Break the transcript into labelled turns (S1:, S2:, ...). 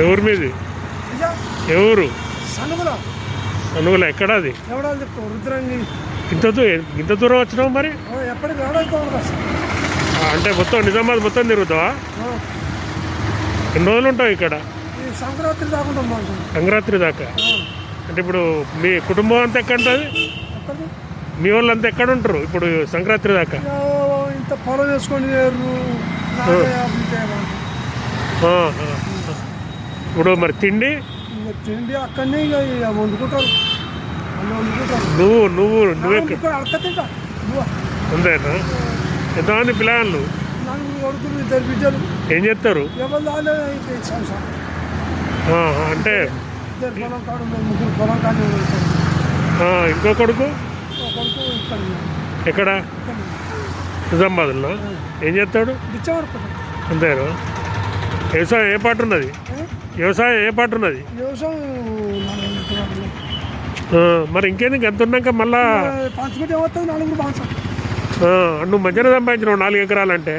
S1: ఎవరు మీది? ఎవరు? అనుగుల ఎక్కడ అది? ఇంత దూరం వచ్చినావు మరి? అంటే మొత్తం నిజామాబాద్ మొత్తం తిరుగుతావా? ఎన్ని రోజులు ఉంటావు ఇక్కడ? సంక్రాంతి దాకా. అంటే ఇప్పుడు మీ కుటుంబం అంతా ఎక్కడ ఉంటుంది? మీ వాళ్ళు అంతా ఎక్కడ ఉంటారు ఇప్పుడు సంక్రాంతి దాకా?
S2: ఇంత పొలం వేసుకొని
S1: ఇప్పుడు మరి తిండి
S2: అక్కడనే ఇక వండుకుంటారు.
S1: నువ్వు అంతేనా? ఎంతమంది పిల్లలు?
S2: కొడుకులు, 2 బిడ్డలు.
S1: ఏం చేస్తారు? అంటే
S2: పొలం కాడు, 3 పొలం కాదు.
S1: ఇంకో కొడుకు ఎక్కడ? నిజామాబాద్లో. ఏం చేస్తాడు? అంతేనా? వ్యవసాయం ఏ పాటు ఉన్నది? మరి ఇంకేందుకు ఎంత ఉన్నాక మళ్ళా నువ్వు మంచిగా సంపాదించినావు 4 ఎకరాలంటే.